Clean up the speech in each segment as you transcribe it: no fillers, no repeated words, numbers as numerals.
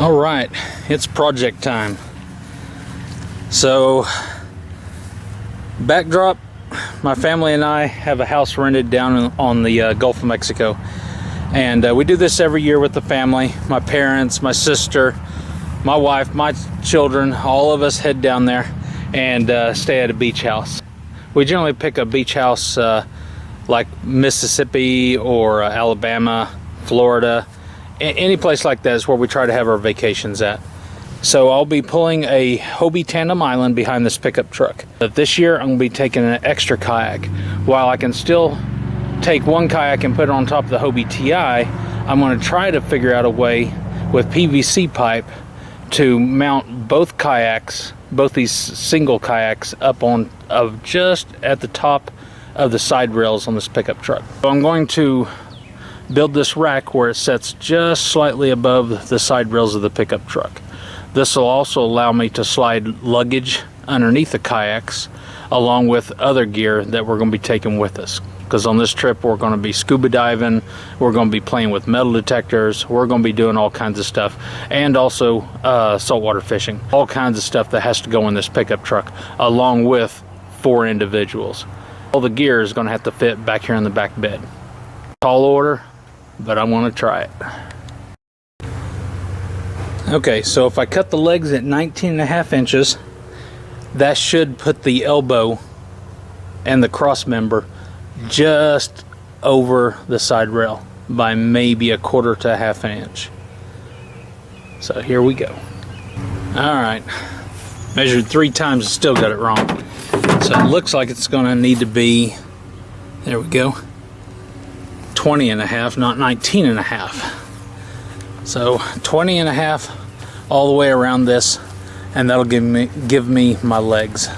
All right, it's project time. So, backdrop, my family and I have a house rented down on the Gulf of Mexico. And we do this every year with the family. My parents, my sister, my wife, my children, all of us head down there and stay at a beach house. We generally pick a beach house like Mississippi or Alabama, Florida. Any place like that is where we try to have our vacations at. So I'll be pulling a Hobie tandem island behind this pickup truck. But this year I'm going to be taking an extra kayak. While I can still take one kayak and put it on top of the Hobie TI, I'm going to try to figure out a way with PVC pipe to mount both kayaks, both these single kayaks, up on just at the top of the side rails on this pickup truck. So I'm going to build this rack where it sets just slightly above the side rails of the pickup truck. This will also allow me to slide luggage underneath the kayaks along with other gear that we're going to be taking with us. Because on this trip we're going to be scuba diving, we're going to be playing with metal detectors, we're going to be doing all kinds of stuff, and also saltwater fishing. All kinds of stuff that has to go in this pickup truck along with 4 individuals. All the gear is going to have to fit back here in the back bed. Tall order, but I want to try it. Okay, so if I cut the legs at 19.5 inches, that should put the elbow and the cross member just over the side rail by maybe 1/4 to 1/2 inch. So here we go. All right, measured 3 times, still got it wrong. So it looks like it's going to need to be, there we go, 20.5, not 19.5. So 20.5 all the way around this, and that'll give me my legs.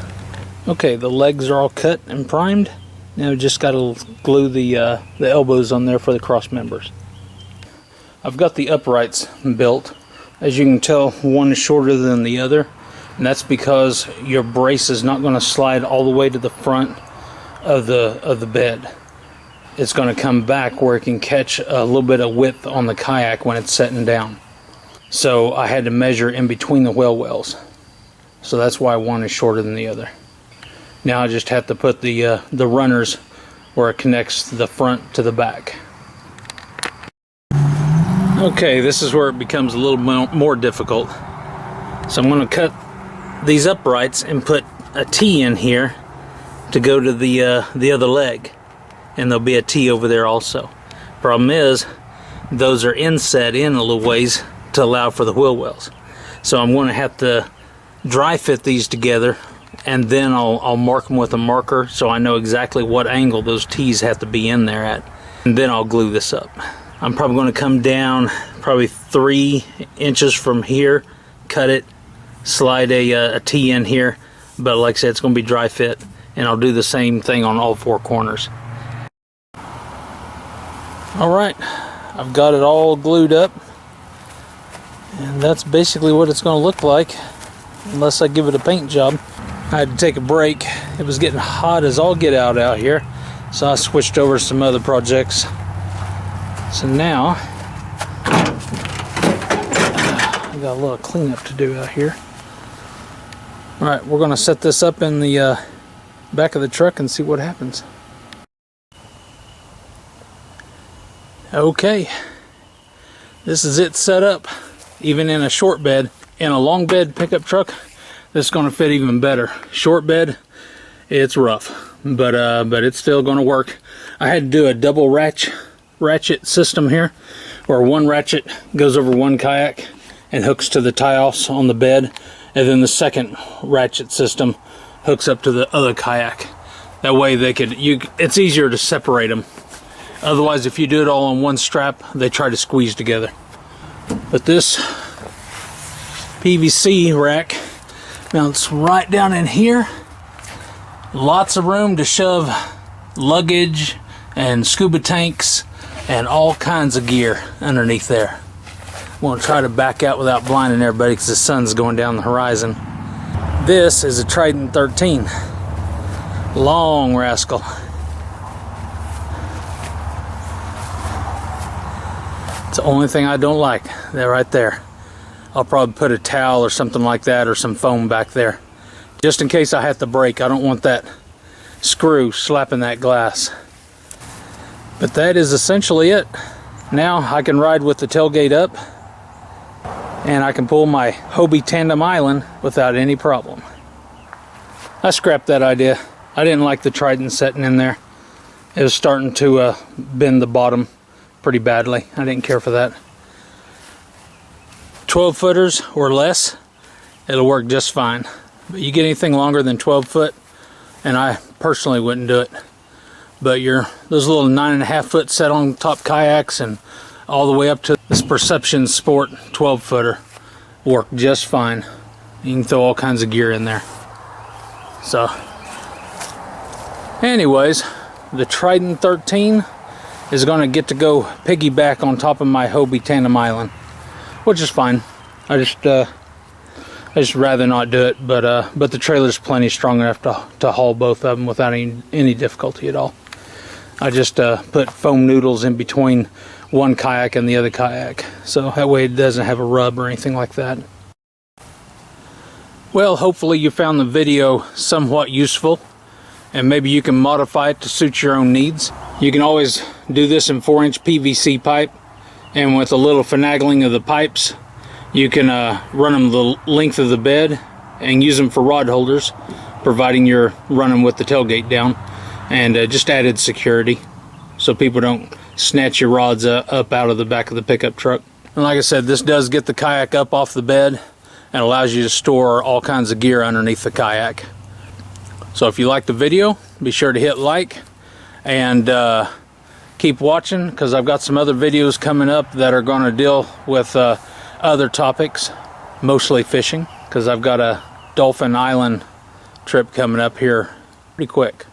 Okay, the legs are all cut and primed. Now just got to glue the elbows on there for the cross members. I've got the uprights built. As you can tell, one is shorter than the other, and that's because your brace is not going to slide all the way to the front of the bed. It's going to come back where it can catch a little bit of width on the kayak when it's setting down. So I had to measure in between the whale wells. So that's why one is shorter than the other. Now I just have to put the runners where it connects the front to the back. Okay, this is where it becomes a little more difficult. So I'm going to cut these uprights and put a T in here to go to the other leg. And there'll be a T over there also. Problem is, those are inset in a little ways to allow for the wheel wells. So I'm going to have to dry fit these together, and then I'll mark them with a marker so I know exactly what angle those T's have to be in there at. And then I'll glue this up. I'm probably going to come down probably 3 inches from here, cut it, slide a T in here, but like I said, it's going to be dry fit, and I'll do the same thing on all 4 corners. Alright, I've got it all glued up, and that's basically what it's going to look like unless I give it a paint job. I had to take a break. It was getting hot as all get out here, so I switched over to some other projects. So now I got a little cleanup to do out here. Alright, we're going to set this up in the back of the truck and see what happens. Okay, this is it set up, even in a short bed. In a long bed pickup truck, this is going to fit even better. Short bed, it's rough, but it's still going to work. I had to do a double ratchet system here, where one ratchet goes over one kayak and hooks to the tie-offs on the bed, and then the second ratchet system hooks up to the other kayak. That way it's easier to separate them. Otherwise, if you do it all on one strap, they try to squeeze together. But this PVC rack mounts right down in here. Lots of room to shove luggage and scuba tanks and all kinds of gear underneath there. I'm going to try to back out without blinding everybody because the sun's going down the horizon. This is a Trident 13. Long rascal. It's the only thing I don't like. That right there. I'll probably put a towel or something like that, or some foam back there, just in case I have to brake. I don't want that screw slapping that glass. But that is essentially it. Now I can ride with the tailgate up, and I can pull my Hobie tandem island without any problem. I scrapped that idea. I didn't like the Trident setting in there. It was starting to bend the bottom pretty badly. I didn't care for that. 12 footers or less, it'll work just fine. But you get anything longer than 12 foot, and I personally wouldn't do it. But those little 9.5 foot set on top kayaks and all the way up to this Perception Sport 12 footer work just fine. You can throw all kinds of gear in there. So anyways, the Trident 13 is going to get to go piggyback on top of my Hobie tandem island, which is fine. I just rather not do it, but the trailer's plenty strong enough to haul both of them without any difficulty at all. I just put foam noodles in between one kayak and the other kayak, so that way it doesn't have a rub or anything like that. Well, hopefully you found the video somewhat useful, and maybe you can modify it to suit your own needs. You can always do this in 4-inch PVC pipe, and with a little finagling of the pipes, you can run them the length of the bed and use them for rod holders, providing you're running with the tailgate down, and just added security so people don't snatch your rods up out of the back of the pickup truck. And like I said, this does get the kayak up off the bed and allows you to store all kinds of gear underneath the kayak. So if you like the video, be sure to hit like, and keep watching, because I've got some other videos coming up that are going to deal with other topics, mostly fishing, because I've got a Dolphin Island trip coming up here pretty quick.